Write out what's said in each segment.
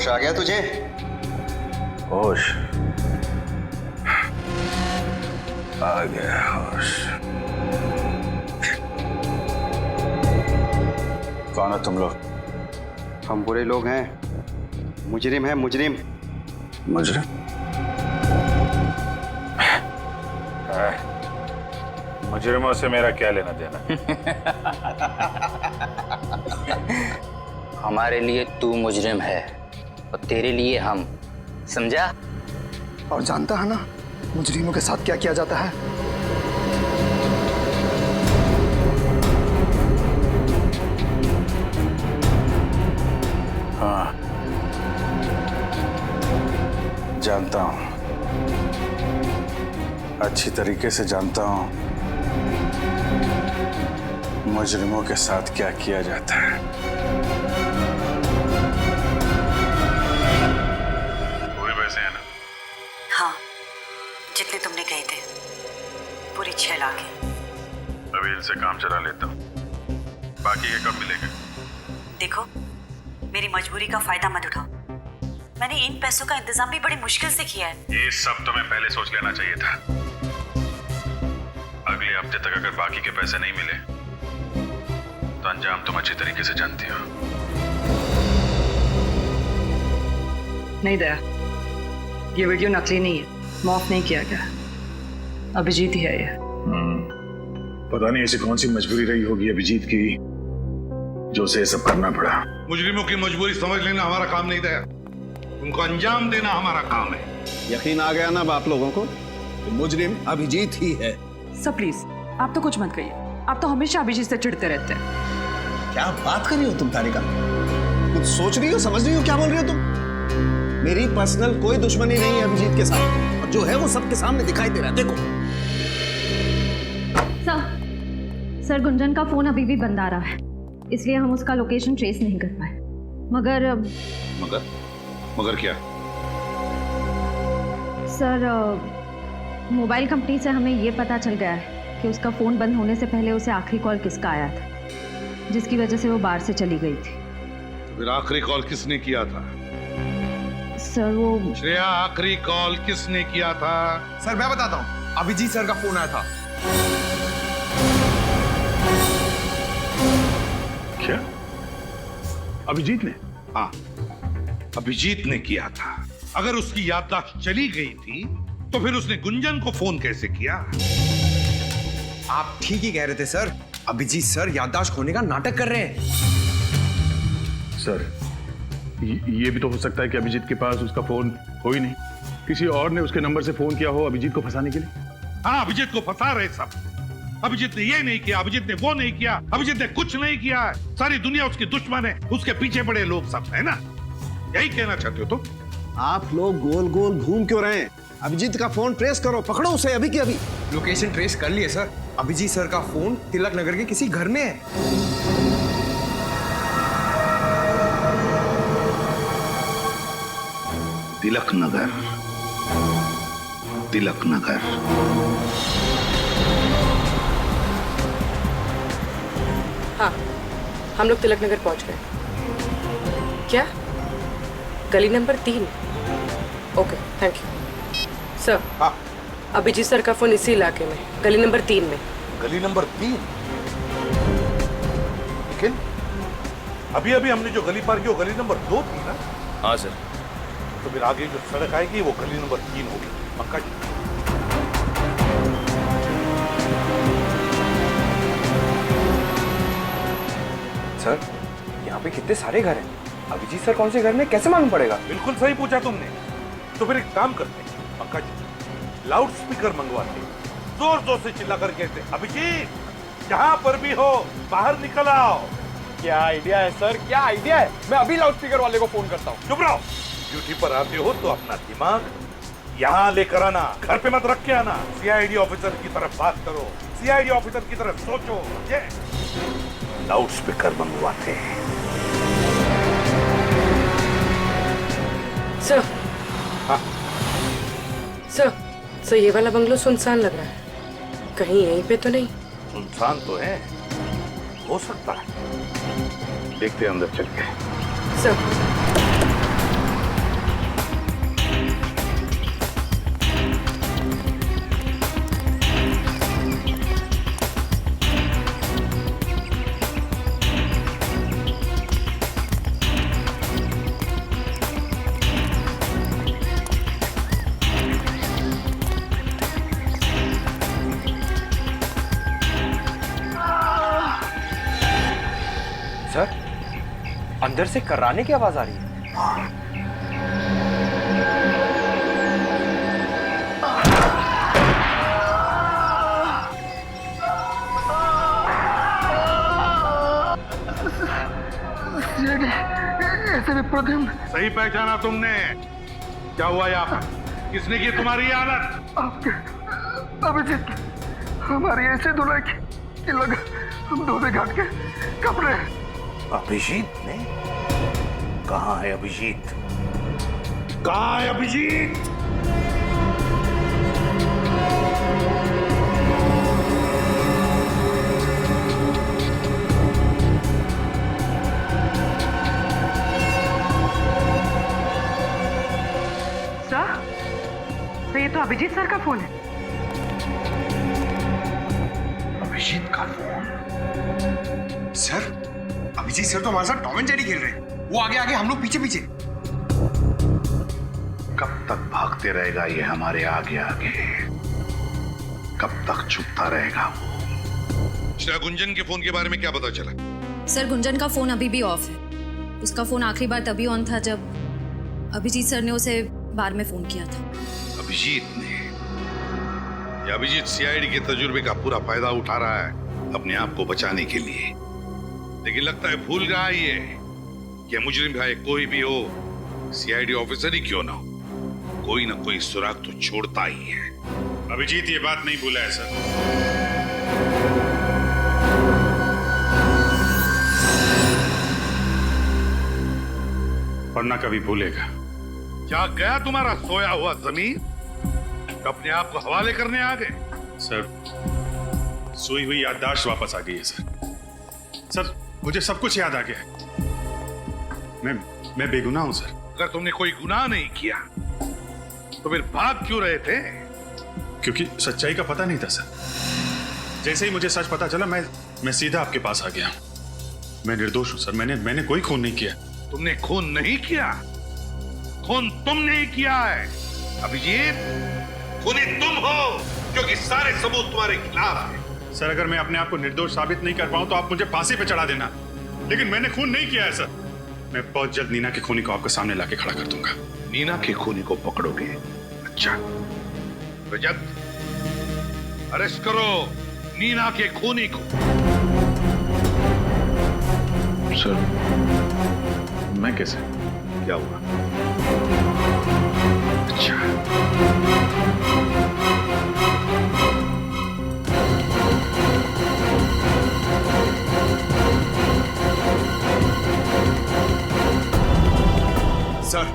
होश आ गया तुझे? होश आ गया, होश। कौन हो तुम लोग? हम बुरे लोग हैं, मुजरिम हैं, मुजरिम। मुजरिम? मुजरिमों से मेरा क्या लेना देना? हमारे लिए तू मुजरिम है और तेरे लिए हम, समझा? और जानता है ना मुजरिमों के साथ क्या किया जाता है? हाँ, जानता हूं, अच्छी तरीके से जानता हूं मुजरिमों के साथ क्या किया जाता है। पूरे पैसे हैं ना? हाँ, जितने तुमने कहे थे, पूरी 6 लाख है। अभी इनसे काम चला लेता हूँ, बाकी ये कब मिलेगा? देखो, मेरी मजबूरी का फायदा मत उठाओ। मैंने इन पैसों का इंतजाम भी बड़ी मुश्किल से किया है। ये सब तुम्हें पहले सोच लेना चाहिए था। अगले हफ्ते तक अगर बाकी के पैसे नहीं मिले तो अंजाम तुम अच्छी तरीके से जानती हो। नहीं दया, ये वीडियो नकली नहीं है, माफ नहीं किया गया। अभिजीत ही है ये। पता नहीं ऐसी कौन सी मजबूरी रही होगी अभिजीत की जो उसे सब करना पड़ा। मुजरिमों की मजबूरी समझ लेना हमारा काम नहीं था, उनको अंजाम देना हमारा काम है। यकीन आ गया ना अब आप लोगों को कि मुजरिम अभिजीत ही है। सर प्लीज, आप तो कुछ मत कहिए। आप तो हमेशा अभिजीत से चिढ़ते रहते हैं। क्या बात कर रही हो तुम तारिका? कुछ सोच रही हो, समझ रही हो क्या बोल रही हो तुम? मेरी पर्सनल कोई दुश्मनी नहीं है अभिजीत के साथ, और जो है वो सबके सामने दिखाई दे रहा है। देखो सर, गुंजन का फोन अभी भी बंद आ रहा है, इसलिए हम उसका लोकेशन ट्रेस नहीं कर पाए। मगर क्या? सर, मोबाइल कंपनी से हमें ये पता चल गया है कि उसका फोन बंद होने से पहले उसे आखिरी कॉल किसका आया था, जिसकी वजह से वो बाहर से चली गई थी। तो फिर आखिरी कॉल किसने किया था? सर वो श्रेया, आखिरी कॉल किसने किया था? सर मैं बताता हूँ, अभिजीत सर का फोन आया था। क्या? अभिजीत ने? हाँ, अभिजीत ने किया था। अगर उसकी याददाश्त चली गई थी तो फिर उसने गुंजन को फोन कैसे किया? आप ठीक ही कह रहे थे सर, अभिजीत सर याददाश्त खोने का नाटक कर रहे हैं। सर, ये भी तो हो सकता है कि अभिजीत के पास उसका फोन हो ही नहीं, किसी और ने उसके नंबर से फोन किया हो अभिजीत को फंसाने के लिए। हाँ, अभिजीत को फंसा रहे सब। अभिजीत ने ये नहीं किया, अभिजीत ने वो नहीं किया, अभिजीत ने कुछ नहीं किया। सारी दुनिया उसकी दुश्मन है, उसके पीछे पड़े लोग सब, है ना? यही कहना चाहते हो तुम? आप लोग गोल गोल घूम क्यों रहे हैं? अभिजीत का फोन ट्रेस करो, पकड़ो उसे अभी के अभी। लोकेशन ट्रेस कर लिए सर। अभिजीत सर का फोन तिलक नगर के किसी घर में है। तिलक नगर, तिलक नगर। हाँ, हम लोग तिलक नगर पहुंच गए। क्या? गली number 3? Okay, thank you sir. हाँ, अभिजीत सर का फोन इसी इलाके में, गली नंबर 3 में। गली नंबर 3? लेकिन अभी अभी हमने जो गली पार की वो गली नंबर 2 थी ना? हाँ सर। तो फिर आगे जो सड़क आएगी वो गली नंबर 3 होगी, पक्का जी? सर, यहाँ पे कितने सारे घर हैं। अभिजीत सर कौन से घर में, कैसे मालूम पड़ेगा? बिल्कुल सही पूछा तुमने। तो फिर एक काम करते हैं पंकज जी, लाउड स्पीकर मंगवाते, जोर जोर से चिल्ला कर कहते, अभिजीत जहां पर भी हो बाहर निकल आओ। क्या आइडिया है सर, क्या आइडिया है। मैं अभी लाउड स्पीकर वाले को फोन करता हूँ। चुप रहो। ड्यूटी पर आते हो तो अपना दिमाग यहाँ लेकर आना, घर पे मत रख के आना। सीआईडी ऑफिसर की तरफ बात करो, सीआईडी ऑफिसर की तरफ सोचो। ये लाउड स्पीकर मंगवाते हैं। सर। हाँ सर, ये वाला बंगलो सुनसान लग रहा है, कहीं यहीं पे तो नहीं? सुनसान तो है, हो सकता है। देखते हैं अंदर चल के। सर। सर, अंदर से कर्राने की आवाज आ रही है। सही पहचाना तुमने? क्या हुआ यहाँ पर? किसने की तुम्हारी ये हालत? अभिजीत, हमारी ऐसे धुलाई कि लगा हम धोने घाट के कपड़े। अभिजीत ने? कहाँ है अभिजीत? कहाँ है अभिजीत? तो ये तो अभिजीत सर का फोन है। अभिजीत का फोन? सर, अभिजीत सर तो हमारे साथ टॉम एंड जेरी खेल रहे हैं। वो आगे आगे, हम लोग पीछे पीछे। कब तक भागते रहेगा ये हमारे आगे आगे? कब तक छुपता रहेगा वो? गुंजन के फोन के बारे में क्या पता चला? सर, गुंजन का फोन अभी भी ऑफ है। उसका फोन आखिरी बार तभी ऑन था जब अभिजीत सर ने उसे बार में फोन किया था। अभिजीत ने? या अभिजीत सीआईडी के तजुर्बे का पूरा फायदा उठा रहा है अपने आप को बचाने के लिए? लेकिन लगता है भूल रहा है ये कि मुजरिम भाई कोई भी हो, सीआईडी ऑफिसर ही क्यों ना हो, कोई ना कोई सुराग तो छोड़ता ही है। अभिजीत ये बात नहीं भूला है सर। और ना कभी भूलेगा। क्या गया तुम्हारा सोया हुआ जमीन? अपने आप को हवाले करने आ गए? सर, सोई हुई याददाश्त वापस आ गई है सर। सर, मुझे सब कुछ याद आ गया है। मैं बेगुनाह हूं सर। अगर तुमने कोई गुनाह नहीं किया तो फिर भाग क्यों रहे थे? क्योंकि सच्चाई का पता नहीं था सर। जैसे ही मुझे सच पता चला, मैं सीधा आपके पास आ गया। मैं निर्दोष हूं सर। मैंने कोई खून नहीं किया। तुमने खून नहीं किया? खून तुमने ही किया है अभिजीत। खूनी तुम हो, क्योंकि सारे सबूत तुम्हारे खिलाफ हैं। सर, अगर मैं अपने आप को निर्दोष साबित नहीं कर पाऊं तो आप मुझे फांसी पे चढ़ा देना, लेकिन मैंने खून नहीं किया है सर। मैं बहुत जल्द नीना के खूनी को आपके सामने लाके खड़ा कर दूंगा। नीना के खूनी को पकड़ोगे? अच्छा, रजत, अरेस्ट करो नीना के खूनी को। सर, मैं कैसे? क्या हुआ? अच्छा, सर,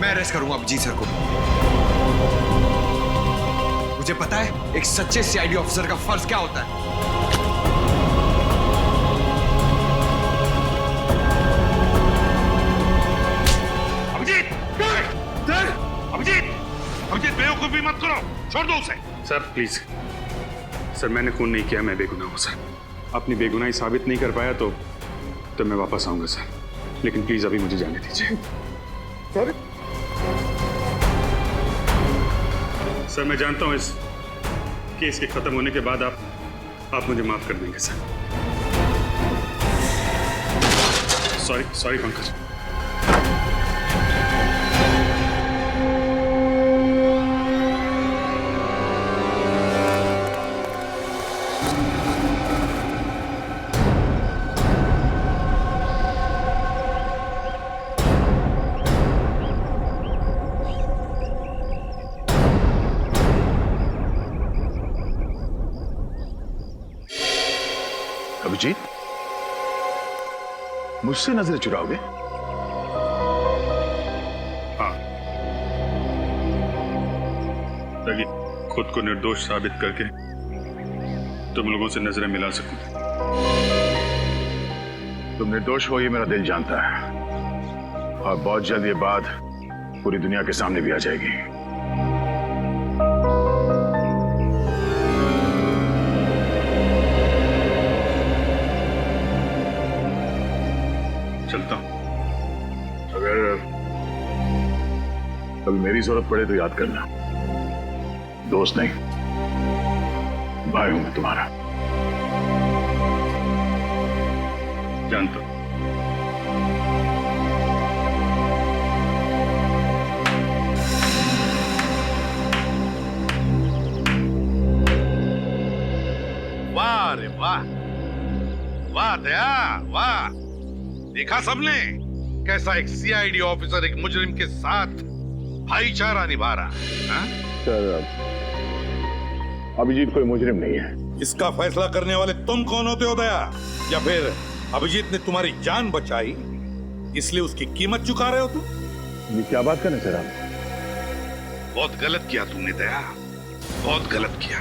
मैं अरेस्ट करूंगा अभिजीत सर को। मुझे पता है एक सच्चे सीआईडी ऑफिसर का फर्ज क्या होता है। अभिजीत, बेवकूफी मत करो, छोड़ दो उसे। सर प्लीज, सर मैंने खून नहीं किया, मैं बेगुनाह हूं सर। अपनी बेगुनाही साबित नहीं कर पाया तो मैं वापस आऊंगा सर, लेकिन प्लीज अभी मुझे जाने दीजिए। सर, मैं जानता हूं इस केस के खत्म होने के बाद आप मुझे माफ कर देंगे सर। सॉरी पंकज। अभिजीत, मुझसे नजर चुराओगे? हाँ, ताकि खुद को निर्दोष साबित करके तुम लोगों से नजरें मिला सकूं। तुम निर्दोष हो ये मेरा दिल जानता है, और बहुत जल्द ये बात पूरी दुनिया के सामने भी आ जाएगी। चलता हूं। अगर कभी मेरी जरूरत पड़े तो याद करना, दोस्त नहीं भाई हूं मैं तुम्हारा। जानता हूं। वाह रे वाह, वाह दया वाह। देखा सबने कैसा एक सीआईडी ऑफिसर एक मुजरिम के साथ भाईचारा निभा रहा है, हाँ? सर, अभिजीत कोई मुजरिम नहीं है। इसका फैसला करने वाले तुम कौन होते हो दया? या फिर अभिजीत ने तुम्हारी जान बचाई इसलिए उसकी कीमत चुका रहे हो तुम? ये क्या बात कर रहे हैं सर आप? बहुत गलत किया तुमने दया, बहुत गलत किया।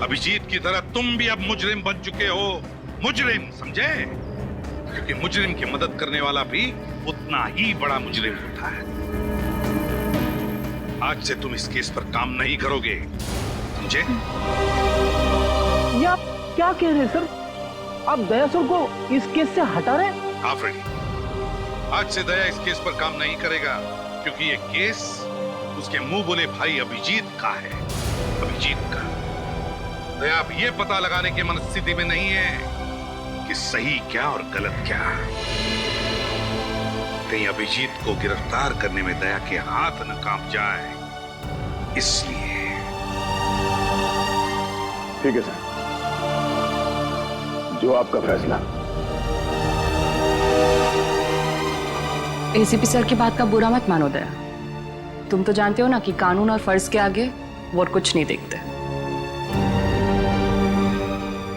अभिजीत की तरह तुम भी अब मुजरिम बन चुके हो, मुजरिम, समझे? क्योंकि मुजरिम की मदद करने वाला भी उतना ही बड़ा मुजरिम होता है। आज से तुम इस केस पर काम नहीं करोगे, समझे? ये आप क्या कह रहे हैं सर? आप दया सर को इस केस से हटा रहे हैं? हाँ फ्रेडी, आज से दया इस केस पर काम नहीं करेगा क्योंकि ये केस उसके मुंह बोले भाई अभिजीत का है, अभिजीत का। दया अब ये पता लगाने की मनस्थिति में नहीं है कि सही क्या और गलत क्या। कहीं अभिजीत को गिरफ्तार करने में दया के हाथ न कांप जाए, इसलिए। ठीक है सर, जो आपका फैसला। एसीपी सर की बात का बुरा मत मानो दया। तुम तो जानते हो ना कि कानून और फर्ज के आगे वो कुछ नहीं देखते।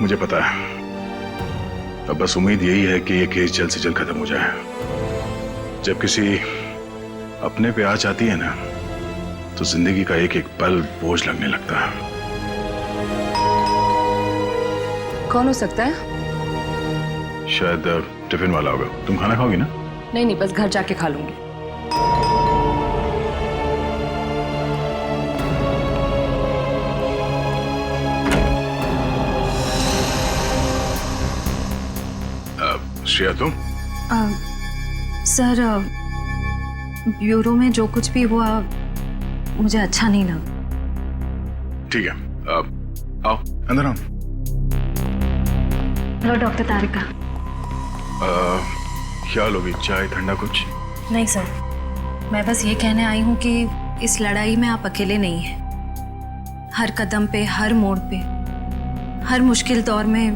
मुझे पता है, अब बस उम्मीद यही है कि ये केस जल्द से जल्द खत्म हो जाए। जब किसी अपने पे आँच आती है ना, तो जिंदगी का एक एक पल बोझ लगने लगता है। कौन हो सकता है? शायद टिफिन वाला होगा। तुम खाना खाओगी ना? नहीं नहीं, बस घर जाके खा लूंगी। श्रेया तुम? सर, ब्यूरो में जो कुछ भी हुआ मुझे अच्छा नहीं लगा। ठीक है, आओ अंदर आओ। हेलो डॉक्टर तारिका। क्या लोगी, चाय ठंडा कुछ? नहीं सर, मैं बस ये कहने आई हूँ कि इस लड़ाई में आप अकेले नहीं हैं। हर कदम पे, हर मोड़ पे, हर मुश्किल दौर में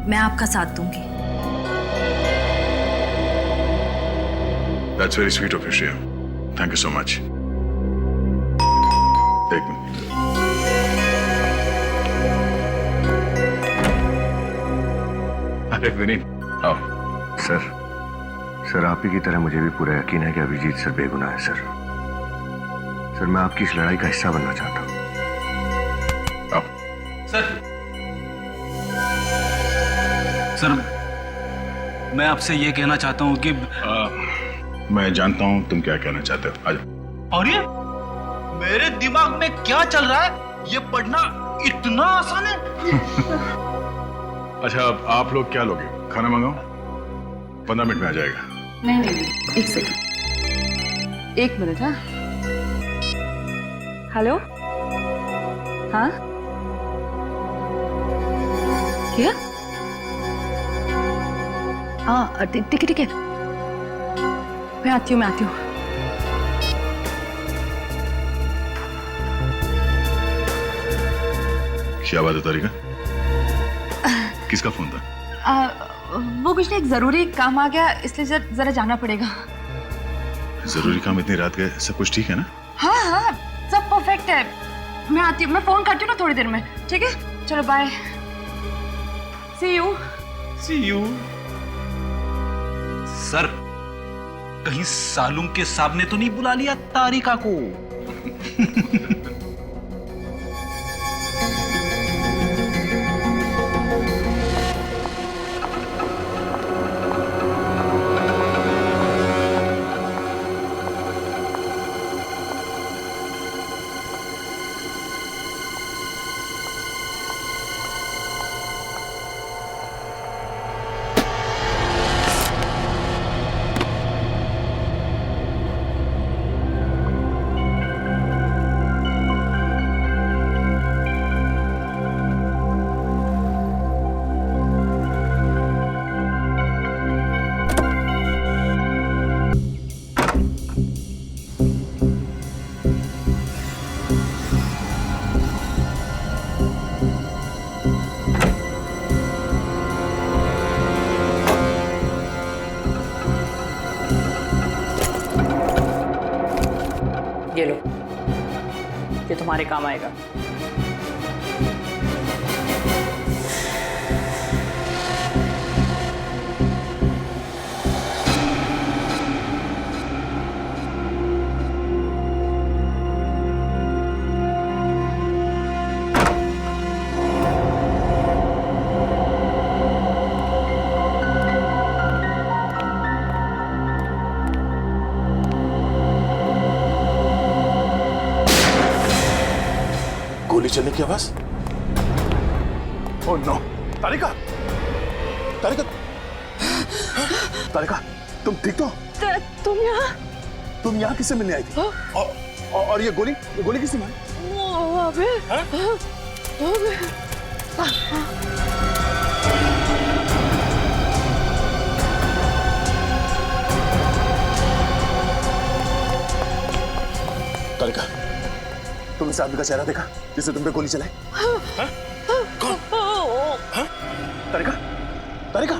मैं आपका साथ दूंगी। That's very sweet of you, Shreya. Thank you so much. एक मिनट। अरे विनीत, आओ। सर आप ही की तरह मुझे भी पूरा यकीन है कि अभिजीत सर बेगुनाह है सर। सर मैं आपकी इस लड़ाई का हिस्सा बनना चाहता हूँ। आओ। सर मैं आपसे ये कहना चाहता हूँ कि मैं जानता हूँ तुम क्या कहना चाहते हो, आ जाओ। और ये मेरे दिमाग में क्या चल रहा है, ये पढ़ना इतना आसान है? अच्छा, अब आप लोग क्या लोगे? खाना मंगाओ? 15 मिनट में आ जाएगा। नहीं नहीं, एक सेकंड, 1 मिनट। हाँ हेलो, हाँ क्या? हाँ ठीक है ठीक है, मैं आती हूँ। क्या बात है तारिका? किसका फोन था? वो कुछ नहीं, एक जरूरी काम आ गया इसलिए जरा जाना पड़ेगा। जरूरी काम इतनी रात गए, सब कुछ ठीक है ना? हाँ सब परफेक्ट है। मैं आती हूँ, मैं फोन करती हूँ ना थोड़ी देर में, ठीक है? चलो बाय, सी यू। सर कहीं सालूम के साहब ने तो नहीं बुला लिया तारिका को? ये लो, ये तुम्हारे काम आएगा। गोली चलने की आवाज। ओह नो, तारिका, तारिका, तारिका, तुम ठीक तो? तुम यहाँ किससे मिलने आई थी? और ये गोली किसने मारी? तारिका, तुम इस आदमी का चेहरा देखा जिसने तुम पे गोली चलाई? कौन? हाँ? तारिका, तारिका।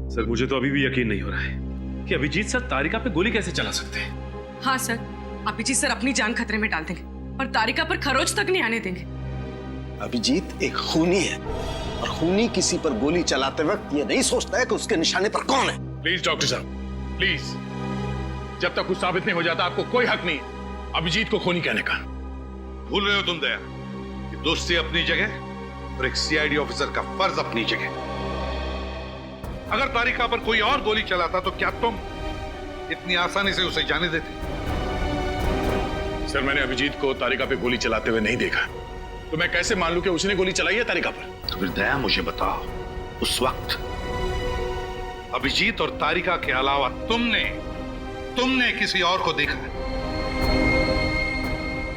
सर, मुझे तो अभी भी यकीन नहीं हो रहा है कि अभिजीत सर तारिका पे गोली कैसे चला सकते हैं। हाँ सर, अभिजीत सर अपनी जान खतरे में डाल देंगे और तारिका पर खरोच तक नहीं आने देंगे। अभिजीत एक खूनी है और खूनी किसी पर गोली चलाते वक्त ये नहीं सोचता है कि उसके निशाने पर कौन है। प्लीज डॉक्टर साहब, प्लीज, जब तक कुछ साबित नहीं हो जाता आपको कोई हक नहीं अभिजीत को खूनी कहने का। भूल रहे हो तुम दया कि दोस्ती अपनी जगह और एक सीआईडी ऑफिसर का फर्ज अपनी जगह। अगर तारिका पर कोई और गोली चलाता तो क्या तुम इतनी आसानी से उसे जाने देते? सर, मैंने अभिजीत को तारिका पे गोली चलाते हुए नहीं देखा, तो मैं कैसे मान लूं कि उसने गोली चलाई है तारिका पर? तो फिर दया मुझे बताओ, उस वक्त अभिजीत और तारिका के अलावा तुमने किसी और को देखा है?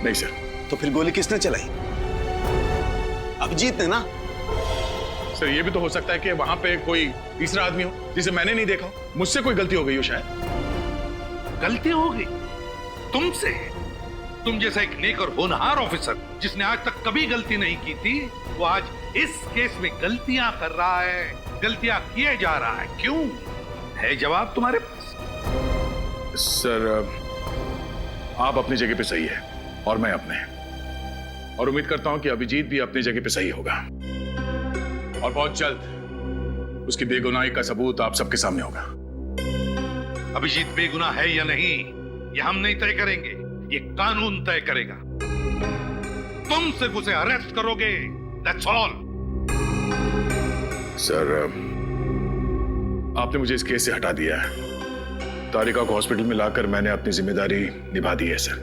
नहीं सर। तो फिर गोली किसने चलाई? अभिजीत ने ना। सर, ये भी तो हो सकता है कि वहां पे कोई तीसरा आदमी हो जिसे मैंने नहीं देखा हो। मुझसे कोई गलती हो गई हो शायद। गलती हो गई तुमसे? तुम जैसा एक नेक और होनहार ऑफिसर जिसने आज तक कभी गलती नहीं की थी, वो आज इस केस में गलतियां कर रहा है, गलतियां किए जा रहा है। क्यों? है जवाब तुम्हारे पास? सर, आप अपनी जगह पे सही है और मैं अपने, और उम्मीद करता हूं कि अभिजीत भी अपनी जगह पे सही होगा और बहुत जल्द उसकी बेगुनाही का सबूत आप सबके सामने होगा। अभिजीत बेगुनाह है या नहीं, ये हम नहीं तय करेंगे, ये कानून तय करेगा। तुम सिर्फ उसे अरेस्ट करोगे, दैट्स ऑल। सर, आपने मुझे इस केस से हटा दिया है। तारिका को हॉस्पिटल में लाकर मैंने अपनी जिम्मेदारी निभा दी है सर।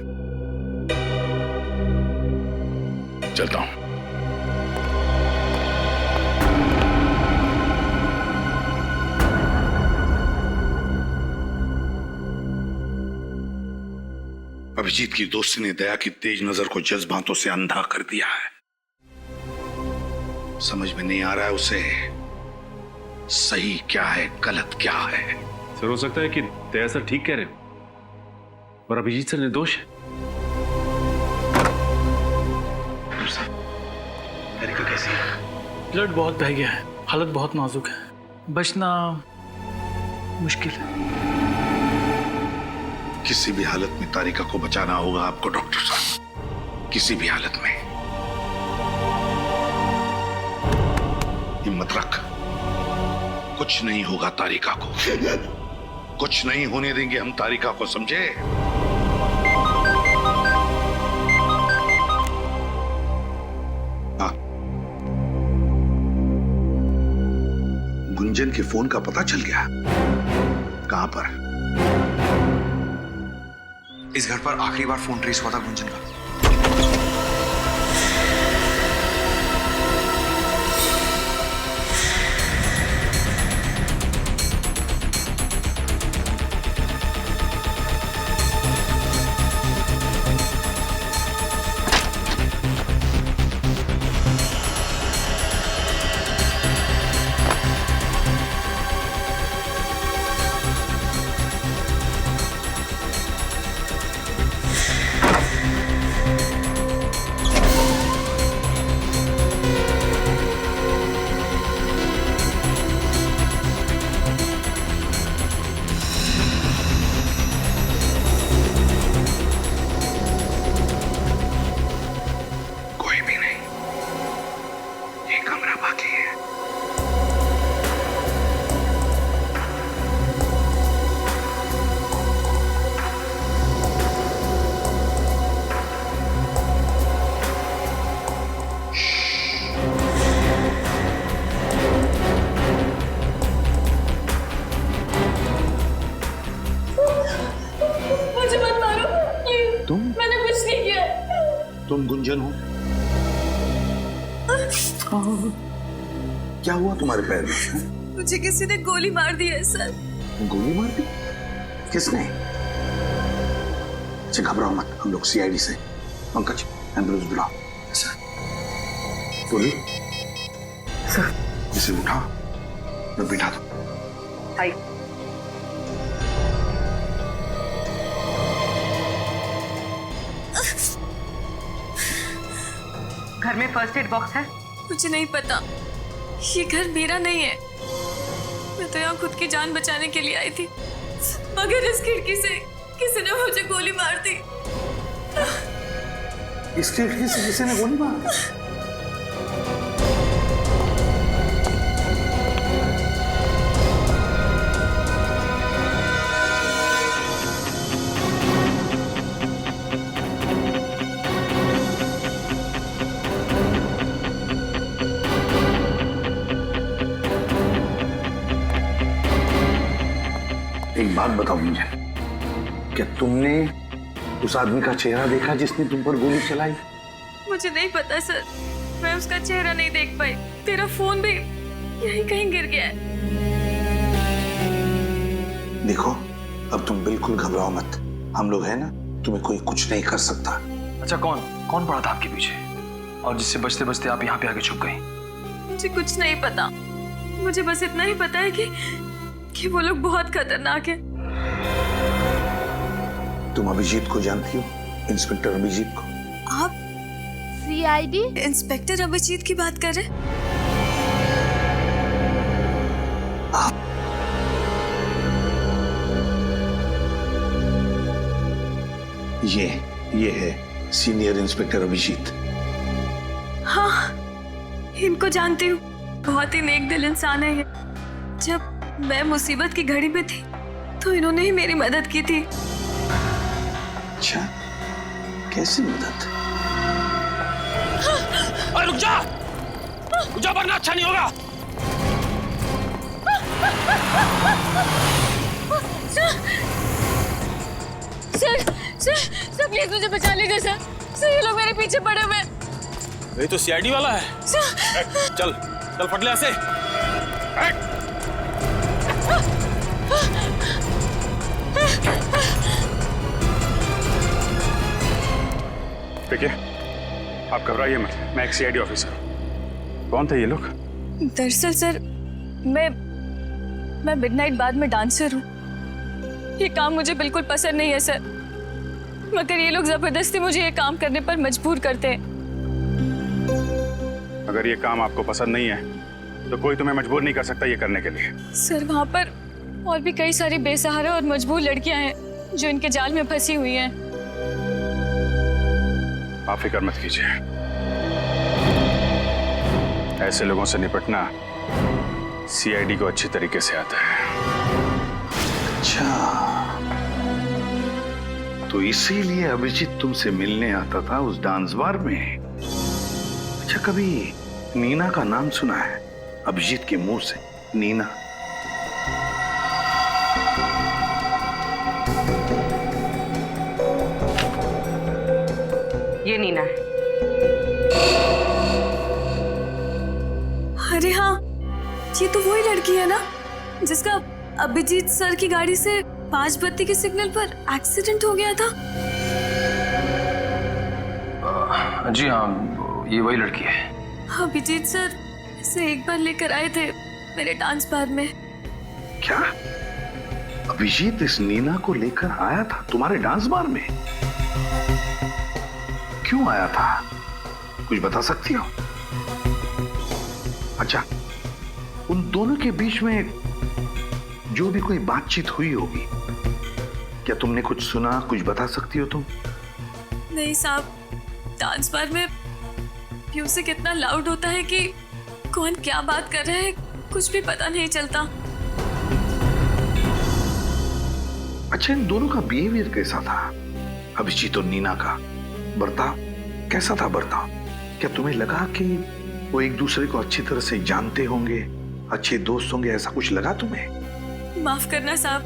चलता हूं। अभिजीत की दोस्ती ने दया की तेज नजर को जज्बातों से अंधा कर दिया है। समझ में नहीं आ रहा है उसे सही क्या है, गलत क्या है। सर, हो सकता है कि दया सर ठीक कह रहे हो और अभिजीत सर निर्दोष है। तारिका कैसी है? ब्लड बहुत बह गया है, हालत बहुत नाजुक है, बचना मुश्किल है। किसी भी हालत में तारिका को बचाना होगा आपको डॉक्टर साहब, किसी भी हालत में। हिम्मत रख, कुछ नहीं होगा तारिका को, कुछ नहीं होने देंगे हम तारिका को, समझे? हाँ, गुंजन के फोन का पता चल गया? कहां पर? इस घर पर आखिरी बार फोन ट्रेस हुआ था गुंजन का। तुम गुंजन हो? क्या हुआ तुम्हारे पैर में? मुझे किसी ने गोली मार दी है सर। गोली मार दी? किसने? अच्छा घबराओ मत, हम लोग सीआईडी से। पंकज एम्बुलेंस बुलाओ। बोली सर, इसे उठाओ, मैं बिठा दो। आई। घर में फर्स्ट एड बॉक्स है? मुझे नहीं पता, ये घर मेरा नहीं है। मैं तो यहाँ खुद की जान बचाने के लिए आई थी, मगर इस खिड़की से किसी ने मुझे गोली मार दी। इस खिड़की से किसी ने गोली मार दी? एक बात बताओ मुझे, क्या तुमने उस आदमी का चेहरा देखा जिसने तुम पर गोली चलाई? मुझे नहीं पता सर, मैं उसका चेहरा नहीं देख पाई। तेरा फोन भी यहीं कहीं गिर गया है। देखो, अब तुम बिल्कुल घबराओ मत, हम लोग हैं ना, तुम्हें कोई कुछ नहीं कर सकता। अच्छा कौन पड़ा था आपके पीछे और जिससे बचते बचते आप यहाँ पे आके छुप गई? मुझे कुछ नहीं पता, मुझे बस इतना ही पता है कि वो लोग बहुत खतरनाक है। तुम अभिजीत को जानती हो? इंस्पेक्टर अभिजीत को? आप सीआईडी इंस्पेक्टर अभिजीत की बात कर रहे हैं? ये है सीनियर इंस्पेक्टर अभिजीत। हाँ, इनको जानती हूँ, बहुत ही नेक दिल इंसान है ये। जब मैं मुसीबत की घड़ी में थी तो इन्होंने ही मेरी मदद की थी। अच्छा, कैसी मदद? रुक जा वरना अच्छा नहीं होगा। सर प्लीज मुझे बचा लीजिए सर, ये लोग मेरे पीछे पड़े हुए हैं। ये तो सीआईडी वाला है। चल फट ले ऐसे। देखिए, आप घबराइए मत, मैं एक सीआईडी ऑफिसर हूं। कौन थे ये लोग? दरअसल सर, मैं मिडनाइट बार में डांसर हूँ। ये काम मुझे बिल्कुल पसंद नहीं है सर, मगर ये लोग जबरदस्ती मुझे ये काम करने पर मजबूर करते हैं। अगर ये काम आपको पसंद नहीं है तो कोई तुम्हें मजबूर नहीं कर सकता ये करने के लिए। सर वहाँ पर और भी कई सारी बेसहारा और मजबूर लड़कियां हैं जो इनके जाल में फंसी हुई हैं। आप फिक्र मत कीजिए, ऐसे लोगों से निपटना सीआईडी को अच्छी तरीके से आता है। अच्छा, तो इसीलिए अभिजीत तुमसे मिलने आता था उस डांस बार में। अच्छा, कभी नीना का नाम सुना है? अभिजीत के मुंह से नीना। ये नीना है। अरे हाँ, ये तो वही लड़की है ना जिसका अभिजीत सर की गाड़ी से 5 बत्ती के सिग्नल पर एक्सीडेंट हो गया था। जी हाँ, ये वही लड़की है। अभिजीत सर इसे एक बार लेकर आए थे मेरे डांस बार में। क्या अभिजीत इस नीना को लेकर आया था तुम्हारे डांस बार में? क्यों आया था, कुछ बता सकती हो? अच्छा, उन दोनों के बीच में जो भी कोई बातचीत हुई होगी, क्या तुमने कुछ सुना, कुछ बता सकती हो तुम? नहीं साहब, डांस बार में म्यूजिक इतना लाउड होता है कि कौन क्या बात कर रहे हैं कुछ भी पता नहीं चलता। अच्छा, इन दोनों का बिहेवियर कैसा था? अभिजीत और नीना का बर्ताव कैसा था? बर्ताव क्या तुम्हें लगा कि वो एक दूसरे को अच्छी तरह से जानते होंगे, अच्छे दोस्त होंगे, ऐसा कुछ लगा तुम्हें? माफ करना साहब,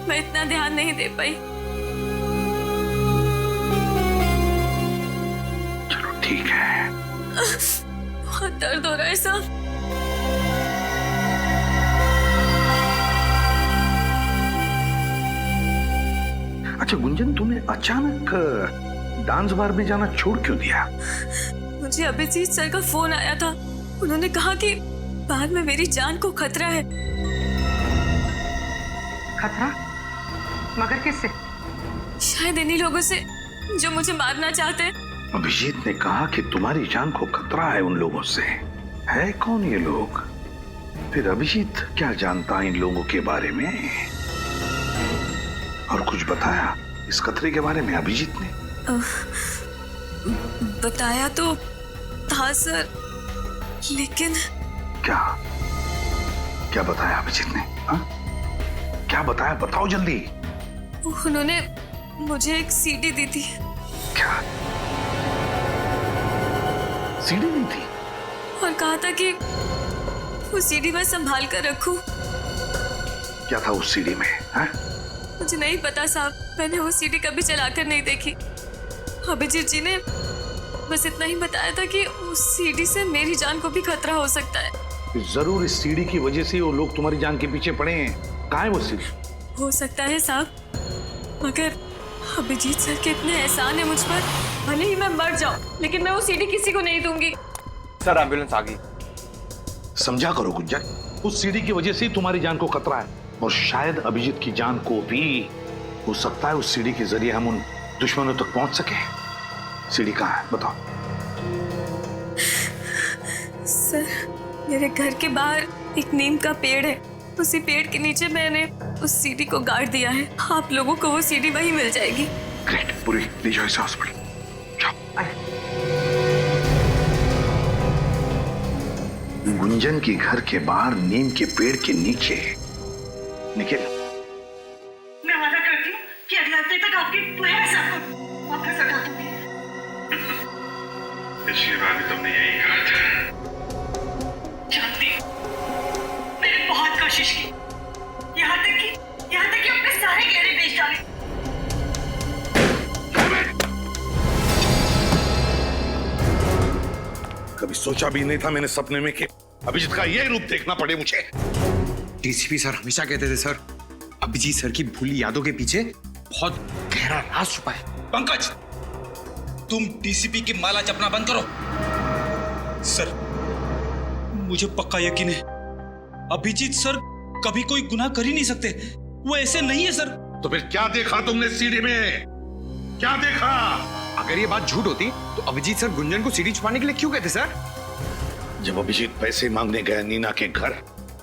मैं इतना ध्यान नहीं दे पाई। बहुत दर्द हो रहा है साहब। अच्छा गुंजन, तूने अचानक डांस बार में जाना छोड़ क्यों दिया? मुझे अभिजीत सर का फोन आया था। उन्होंने कहा कि बाद में मेरी जान को खतरा है। खतरा? मगर किससे? शायद इन्हीं लोगों से जो मुझे मारना चाहते हैं। अभिजीत ने कहा कि तुम्हारी जान को खतरा है उन लोगों से। है कौन ये लोग? फिर अभिजीत क्या जानता है इन लोगों के बारे में? और कुछ बताया इस खतरे के बारे में अभिजीत ने? बताया तो था सर, लेकिन क्या क्या बताया अभिजीत ने? हा? क्या बताया, बताओ जल्दी। उन्होंने मुझे एक सीडी दी थी। क्या सीडी दी थी? और कहा था कि वो सीडी मैं संभाल कर रखूं। क्या था उस सीडी में? हा? मुझे नहीं पता साहब, मैंने वो सीडी कभी चलाकर नहीं देखी। अभिजीत जी ने बस इतना ही बताया था कि उस सीडी से मेरी जान को भी खतरा हो सकता है। जरूर इस सीडी की वजह से वो लोग तुम्हारी जान के पीछे पड़े हैं। कहाँ है वो सीडी? हो सकता है साहब, मगर अभिजीत सर के इतने एहसान है मुझ पर, भले ही मैं मर जाऊं लेकिन मैं वो सीडी किसी को नहीं दूंगी। सर एम्बुलेंस आ गई। समझा करो गुंजन, उस सीडी की वजह से ही तुम्हारी जान को खतरा है, और शायद अभिजीत की जान को भी हो सकता है उस सीडी के जरिए हम उन दुश्मनों तक पहुंच सके। सीडी कहाँ है बताओ? सर मेरे घर के बाहर एक नीम का पेड़ है, उसी पेड़ के नीचे मैंने उस सीडी को गाड़ दिया है। आप लोगों को वो सीडी वहीं मिल जाएगी। ग्रेट, पूरी ले जाओ इसे हॉस्पिटल। गुंजन के घर के बाहर नीम के पेड़ के नीचे। निखिल, मैं वादा करती हूँ कि अगले हफ्ते तक आपकी पूरे पैसा को वापस लौटा दूंगी। पिछली बार भी तुमने यही कहा था। जानती हूँ, मैंने बहुत कोशिश की, यहाँ तक कि अपने सारे गहरे बेच डाले। कभी सोचा भी नहीं था मैंने सपने में कि अभिजीत का ये रूप देखना पड़े मुझे। डीसीपी सर हमेशा कहते थे सर, अभिजीत सर की भूली यादों के पीछे बहुत गहरा राज छुपा है। पंकज, तुम डीसीपी की माला जपना बंद करो। सर मुझे पक्का यकीन है अभिजीत सर कभी कोई गुनाह कर ही नहीं सकते, वो ऐसे नहीं है सर। तो फिर क्या देखा तुमने सीडी में? क्या देखा? अगर ये बात झूठ होती तो अभिजीत सर गुंजन को सीडी छुपाने के लिए क्यों कहते सर? जब अभिजीत पैसे मांगने गया नीना के घर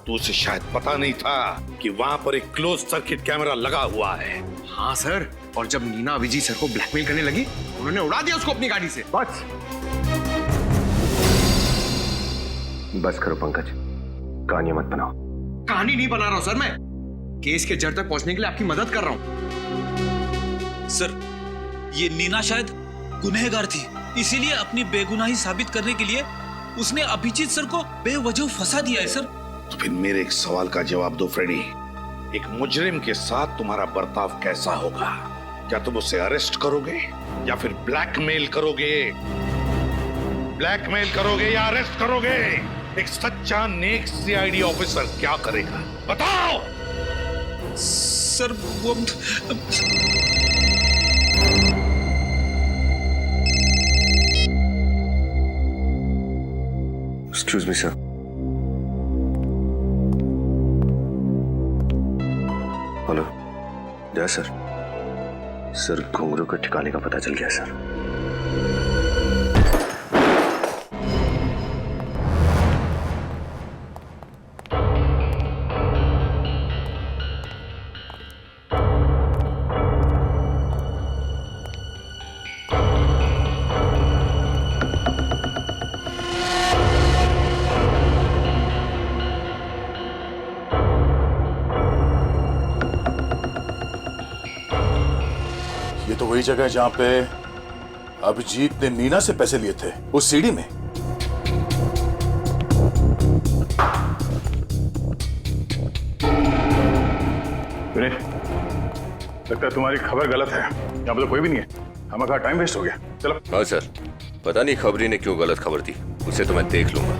तो उसे शायद पता नहीं था कि वहां पर एक क्लोज सर्किट कैमरा लगा हुआ है। हाँ सर, और जब नीना अभिजीत सर को ब्लैकमेल करने लगी उन्होंने उड़ा दिया उसको अपनी गाड़ी से। बस करो पंकज, कहानी मत बनाओ। कहानी नहीं बना रहा हूं सर, मैं केस के जड़ तक पहुंचने के लिए आपकी मदद कर रहा हूं। सर ये नीना शायद गुनहगार थी, इसीलिए अपनी बेगुनाही साबित करने के लिए उसने अभिजीत सर को बेवजह फंसा दिया है सर। तो फिर मेरे एक सवाल का जवाब दो फ्रेडी, एक मुजरिम के साथ तुम्हारा बर्ताव कैसा होगा? क्या तुम उसे अरेस्ट करोगे या फिर ब्लैकमेल करोगे? ब्लैकमेल करोगे या अरेस्ट करोगे? एक सच्चा नेक सीआईडी ऑफिसर क्या करेगा बताओ? सर वो एक्सक्यूज मी सर। हेलो जय सर। सर घुंघरू के ठिकाने का पता चल गया सर। ये तो वही जगह है जहां पे अभिजीत ने नीना से पैसे लिए थे, उस सीडी में। लगता है तुम्हारी खबर गलत है। यहाँ पे तो कोई भी नहीं है, हमारा टाइम वेस्ट हो गया। चलो। हाँ सर। पता नहीं खबरी ने क्यों गलत खबर दी, उसे तो मैं देख लूंगा।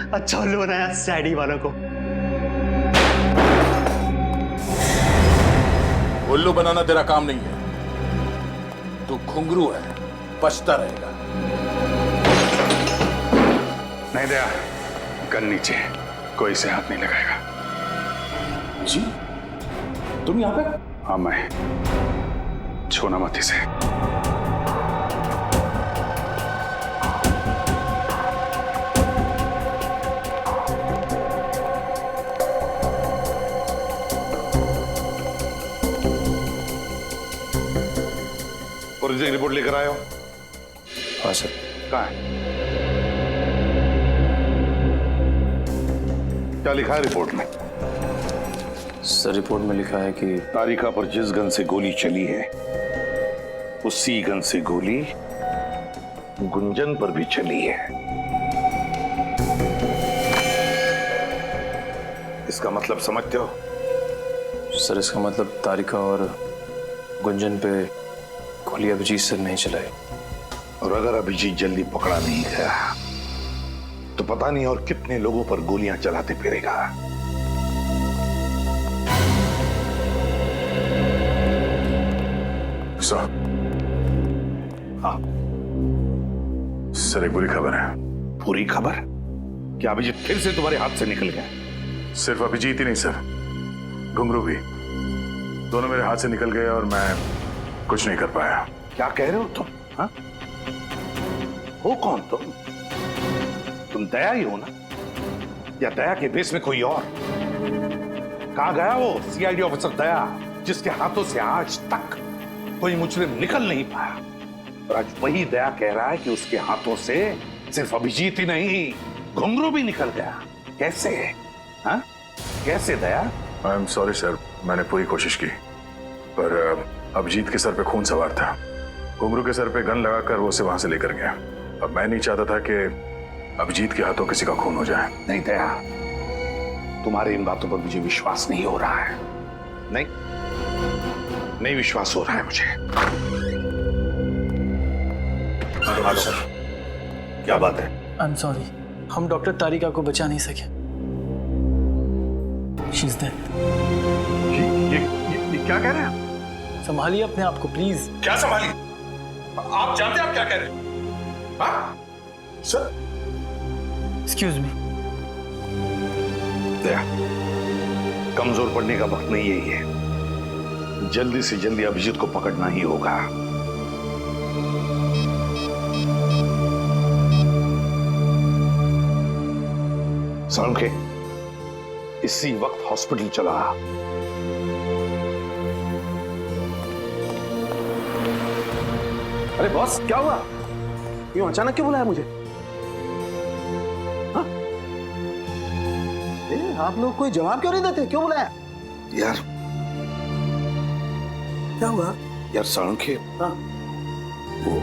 अच्छा उल्लू बनाया सैडी वालों को। उल्लू बनाना तेरा काम नहीं है, तू घुंघरू है, बचता रहेगा। नहीं दया, गन नीचे, कोई से हाथ नहीं लगाएगा। जी तुम यहाँ पे? हाँ मैं, छूना मत इसे। फोरेंसिक रिपोर्ट लेकर आए हो? हाँ सर। कहाँ है? क्या लिखा है रिपोर्ट में? सर रिपोर्ट में लिखा है कि तारिका पर जिस गन से गोली चली है उसी गन से गोली गुंजन पर भी चली है। इसका मतलब समझते हो? सर इसका मतलब तारिका और गुंजन पे गोली अभिजीत सर नहीं चलाई। और अगर अभिजीत जल्दी पकड़ा नहीं गया तो पता नहीं और कितने लोगों पर गोलियां चलाते फिरेगा। हाँ सर, एक बुरी खबर है। बुरी खबर? क्या अभिजीत फिर से तुम्हारे हाथ से निकल गया? सिर्फ अभिजीत ही नहीं सर, घुंघरू भी, दोनों मेरे हाथ से निकल गए और मैं कुछ नहीं कर पाया। क्या कह रहे हो तुम? हाँ? हो कौन तुम? तुम दया ही हो ना? या दया के बेस में कोई और? कहां गया वो सीआईडी ऑफिसर दया, जिसके हाथों से आज तक कोई मुजरिम निकल नहीं पाया? और आज वही दया कह रहा है कि उसके हाथों से सिर्फ अभिजीत ही नहीं, घुंघरू भी निकल गया। कैसे? हाँ? कैसे दया? आई एम सॉरी सर, मैंने पूरी कोशिश की, पर अभिजीत के सर पे खून सवार था। घुंघरू के सर पे गन लगाकर वो उसे वहां से लेकर गया। अब मैं नहीं चाहता था कि अभिजीत के हाथों किसी का खून हो जाए। नहीं दया, तुम्हारे इन बातों पर मुझे विश्वास नहीं हो रहा है। नहीं विश्वास हो रहा है मुझे। सर क्या बात है? आई एम सॉरी, हम डॉक्टर तारिका को बचा नहीं सके। She is dead. ये क्या कह रहे हैं? संभालिए अपने आप को प्लीज। क्या संभालिए? आप जानते हैं आप क्या कह रहे हैं? हाँ? Sir excuse me. दया, कमजोर पड़ने का वक्त नहीं यही है। जल्दी से जल्दी अभिजीत को पकड़ना ही होगा। सालुंखे इसी वक्त हॉस्पिटल चला। अरे बॉस क्या हुआ? यूं अचानक क्यों बुलाया मुझे? हाँ? आप लोग कोई जवाब क्यों नहीं देते? क्यों बुलाया? यार क्या हुआ? यार सालुंखे, हाँ? वो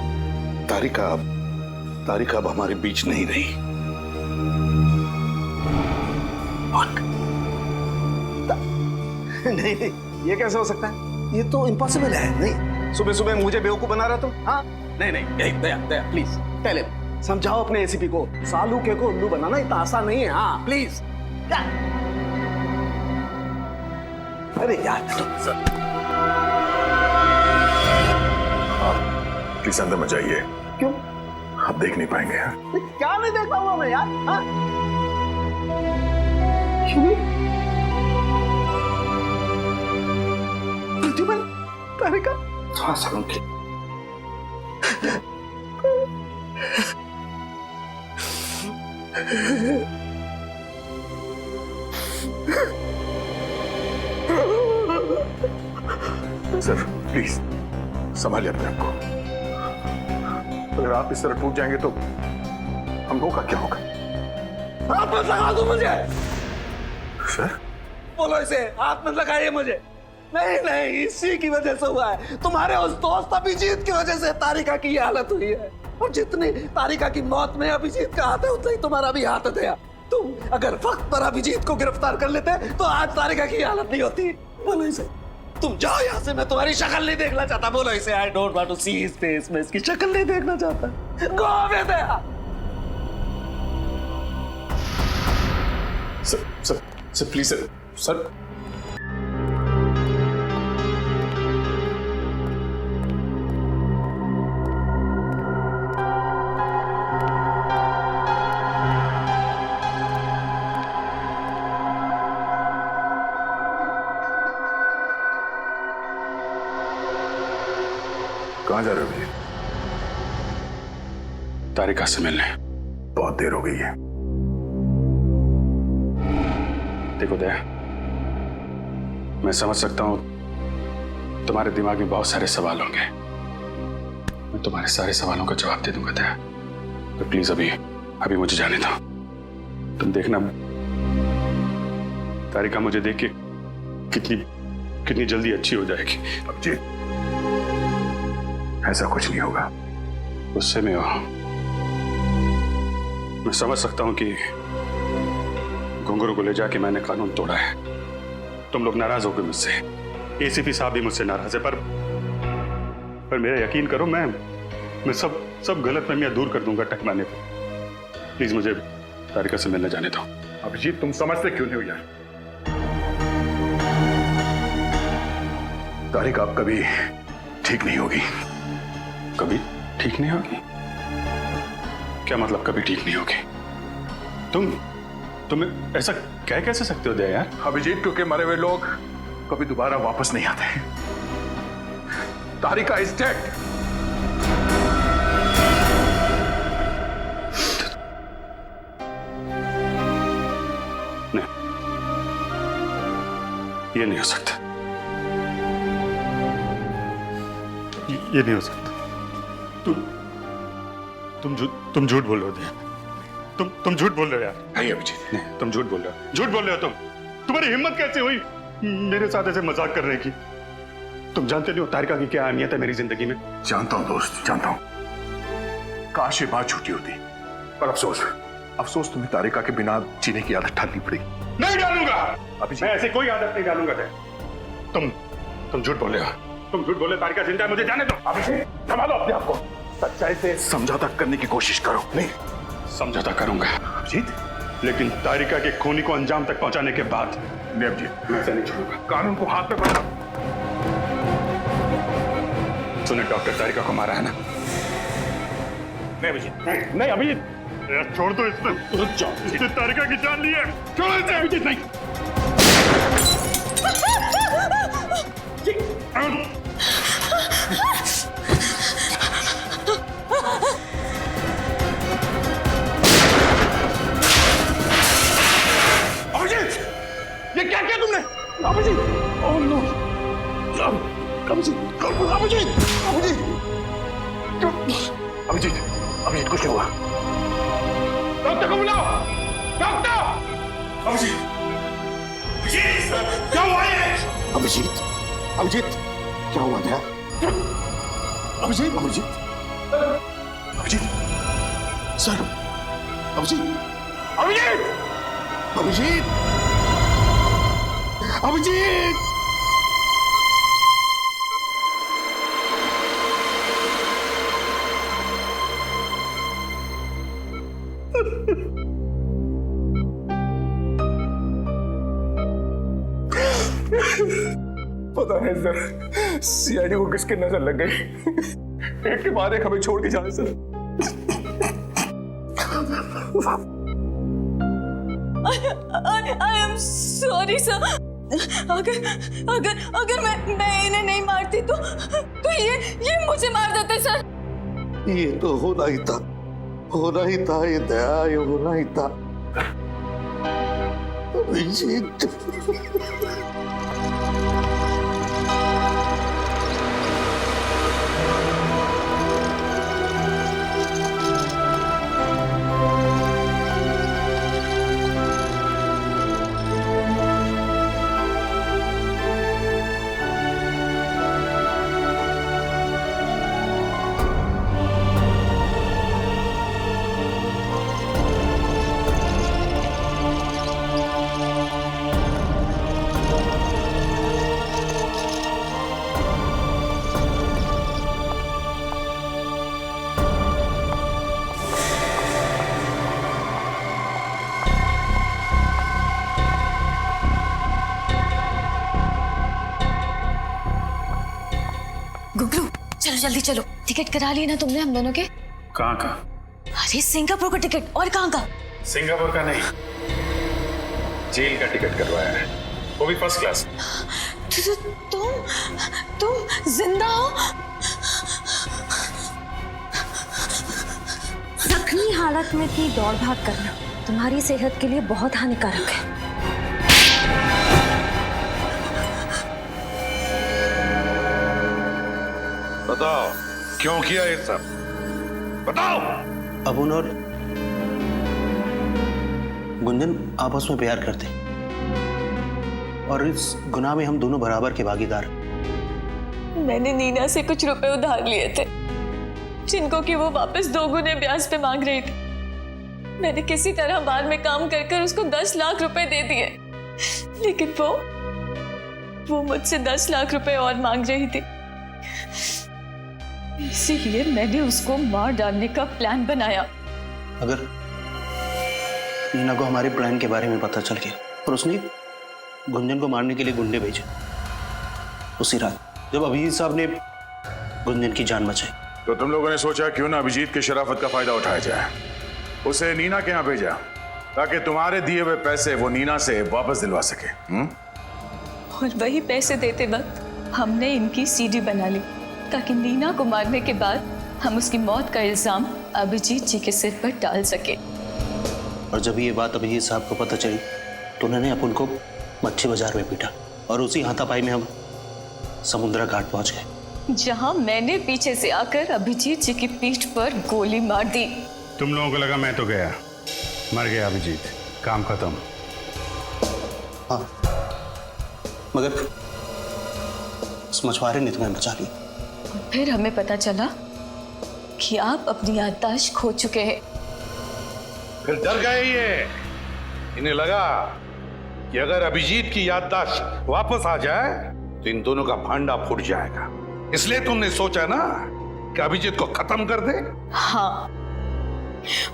तारिका अब हमारे बीच नहीं रही। नहीं नहीं, ये कैसे हो सकता है? ये तो इम्पॉसिबल है। नहीं, सुबह सुबह मुझे बेवकूफ बना रहा तुम? हाँ? नहीं नहीं, दया दया प्लीज टेल हिम, समझाओ अपने एसीपी को। सालुके को उल्लू बनाना इतना आसान नहीं है। हाँ प्लीज। क्या? अरे यार प्लीज अंदर मत जाइए। क्यों? आप देख नहीं पाएंगे। हाँ? क्या नहीं देख पाऊंगा मैं यार? हाँ? क्यों? प्रतिबल तारिका? हाँ सालुंखे, सर प्लीज संभालिए अपने आप को। अगर आप इस तरह टूट जाएंगे तो हम लोगों का क्या होगा? हाथ मत लगा दो मुझे। सर बोलो इसे, हाथ मत लगाइए मुझे। नहीं नहीं, इसी की वजह से हुआ है। तुम्हारे उस दोस्त अभिजीत की वजह से तारिका की ये हालत हुई है। और जितनी तारिका की मौत में अभिजीत का हाथ है, उतना ही तुम्हारा भी हाथ है। तुम अगर वक्त पर अभिजीत को गिरफ्तार कर लेते तो आज तारिका की हालत नहीं होती। बोलो इसे, तुम जाओ यहाँ से, मैं तुम्हारी शक्ल नहीं देखना चाहता। बोलो इसे, I don't want to see his face, मैं इसकी शक्ल नहीं देखना चाहता। Go away Daya. Sir please sir. कहाँ जा रहे हो भैया? तारिका से मिलने। बहुत देर हो गई है। देखो दया, मैं समझ सकता हूं तुम्हारे दिमाग में बहुत सारे सवाल होंगे। मैं तुम्हारे सारे सवालों का जवाब दे दूंगा दया, तो प्लीज अभी मुझे जाने दो। तुम देखना तारिका मुझे देख के कितनी जल्दी अच्छी हो जाएगी। अभिजीत, ऐसा कुछ नहीं होगा। गुस्से में हो, मैं समझ सकता हूं कि घुंघरू को ले जाके मैंने कानून तोड़ा है। तुम लोग नाराज हो गए मुझसे, एसीपी साहब भी मुझसे नाराज है, पर मेरा यकीन करो, मैं सब गलतफहमियां दूर कर दूंगा टकमाने पे। प्लीज मुझे तारिका से मिलने जाने दो। अभिजीत, तुम समझते क्यों नहीं हो यार? तारिका अब कभी ठीक नहीं होगी। कभी ठीक नहीं होगी? क्या मतलब कभी ठीक नहीं होगी? तुम ऐसा कह कैसे सकते हो दया यार? अभिजीत, क्योंकि मरे हुए लोग कभी दोबारा वापस नहीं आते। तारिका इज डेड। नहीं, ये नहीं हो सकता। ये नहीं हो सकता। तुम झूठ बोल रहे हो। तुम झूठ बोल रहे हो यार। नहीं अभिजीत, नहीं, तुम झूठ बोल रहे हो। झूठ बोल रहे हो तुम। तुम्हारी हिम्मत कैसे हुई मेरे साथ ऐसे मजाक करने की? तुम जानते नहीं हो तारिका की क्या अहमियत है मेरी जिंदगी में। जानता हूं दोस्त, जानता हूं। काश ये बात झूठी होती, पर अफसोस तुम्हें तारिका के बिना जीने की आदत डालनी पड़ेगी। नहीं डालूंगा अभिजीत, मैं ऐसी कोई आदत नहीं डालूंगा। तुम झूठ बोल रहे हो। तुम झूठ बोले तारिका जिंदा है, मुझे जाने दो। अभिजीत, संभालो अपने आप को। सच्चाई से समझौता करने की कोशिश करो। नहीं, समझौता करूंगा अभिजीत, लेकिन तारिका के खूनी को अंजाम तक पहुंचाने के बाद। नहीं अभिजीत, मैं ऐसा नहीं छोड़ूंगा। कानून को हाथ में पकड़ो। सुने, डॉक्टर तारिका को मारा है ना? नहीं अभिजीत, नहीं अभिजीत, छोड़ दो इसमें। इसने तारिका की जान ली है। छोड़ इसे अभिजीत। नहीं, अभिजीत, ये क्या किया तुमने? अभिजीत, ओह नो, अभिजीत, कुछ नहीं हुआ। डॉक्टर को बुलाओ। डॉक्टर! अभिजीत, क्या हुआ है? अभिजीत, क्या हुआ था? अभिजीत, सर, अभिजीत। पता है सर, सीआईडी को किसकी नजर लग गई। एक के बाद एक हमें छोड़ के जाए sir. I am sorry sir. अगर मैं इन्हें नहीं मारती तो ये मुझे मार देते सर। ये तो होना ही था, ये दया, ये होना ही था। अभिजीत, चलो जल्दी चलो, टिकट करा ली ना तुमने हम दोनों के? कहाँ का? अरे सिंगापुर का टिकट। और कहाँ का? सिंगापुर का नहीं, जेल का टिकट करवाया है, वो भी फर्स्ट क्लास। तुम जिंदा हो? जख्मी हालत में इतनी दौड़ भाग करना तुम्हारी सेहत के लिए बहुत हानिकारक है। बताओ क्यों किया ये सब, बताओ। अबुन और गुंजन आपस में प्यार करते और इस गुनाह में हम दोनों बराबर के भागीदार। मैंने नीना से कुछ रुपए उधार लिए थे जिनको कि वो वापस 2 गुने ब्याज पे मांग रही थी। मैंने किसी तरह बार में काम कर कर उसको 10 लाख रुपए दे दिए, लेकिन वो मुझसे 10 लाख रुपए और मांग रही थी। इसीलिए मैंने उसको मार डालने का प्लान बनाया। अगर नीना को हमारे प्लान के बारे में पता चल गया और उसने गुंजन को मारने के लिए गुंडे भेजे, उसी रात जब अभिजीत साहब ने गुंजन की जान बचाई, तो तुम लोगों ने सोचा क्यों ना अभिजीत की शराफत का फायदा उठाया जाए, उसे नीना के यहाँ भेजा ताकि तुम्हारे दिए हुए पैसे वो नीना से वापस दिलवा सके। और वही पैसे देते वक्त हमने इनकी सीडी बना ली ताकि नीना को मारने के बाद हम उसकी मौत का इल्जाम अभिजीत जी के सिर पर डाल सके। और जब ये बात अभिजीत साहब को पता चली तो उन्होंने अपन को मच्छी बाजार में पीटा और उसी हाथापाई में हम समुद्रा घाट पहुंच गए, जहां मैंने पीछे से आकर अभिजीत जी की पीठ पर गोली मार दी। तुम लोगों को लगा मैं तो गया, मर गया अभिजीत, काम खत्म। हाँ, मगर उस मछुआरे ने तुम्हें बचा लिया। और फिर हमें पता चला कि आप अपनी याददाश्त खो चुके हैं। फिर डर गए ये, इन्हें लगा कि अगर अभिजीत की याददाश्त वापस आ जाए तो इन दोनों का भांडा फूट जाएगा, इसलिए तुमने सोचा ना कि अभिजीत को खत्म कर दे। हाँ,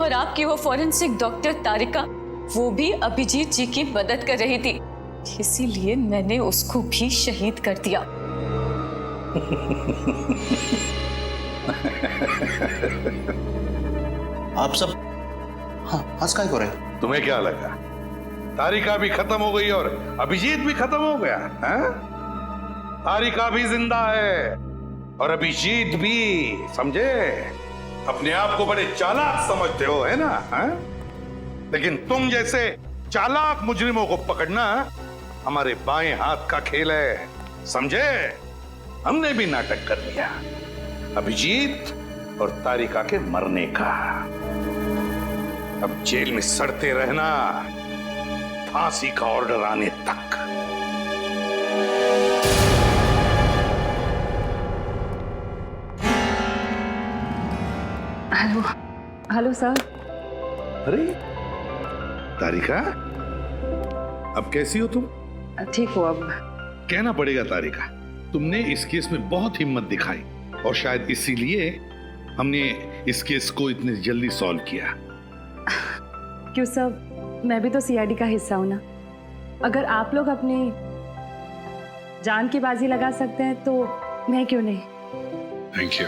और आपकी वो फॉरेंसिक डॉक्टर तारिका, वो भी अभिजीत जी की मदद कर रही थी, इसीलिए मैंने उसको भी शहीद कर दिया। आप सब हंस काय को रहे? तुम्हें क्या लगा तारिका भी खत्म हो गई और अभिजीत भी खत्म हो गया है? तारिका भी जिंदा है और अभिजीत भी, समझे? अपने आप को बड़े चालाक समझते हो, है ना? है? लेकिन तुम जैसे चालाक मुजरिमों को पकड़ना हमारे बाएं हाथ का खेल है, समझे? हमने भी नाटक कर लिया अभिजीत और तारिका के मरने का। अब जेल में सड़ते रहना फांसी का ऑर्डर आने तक। Hello hello sir. अरे तारिका, अब कैसी हो तुम? ठीक हो अब? कहना पड़ेगा तारिका, तुमने इस केस में बहुत हिम्मत दिखाई और शायद इसीलिए हमने इस केस को इतनी जल्दी सॉल्व किया। क्यों सर, मैं भी तो सीआईडी का हिस्सा हूं ना। अगर आप लोग अपनी जान की बाजी लगा सकते हैं तो मैं क्यों नहीं। Thank you.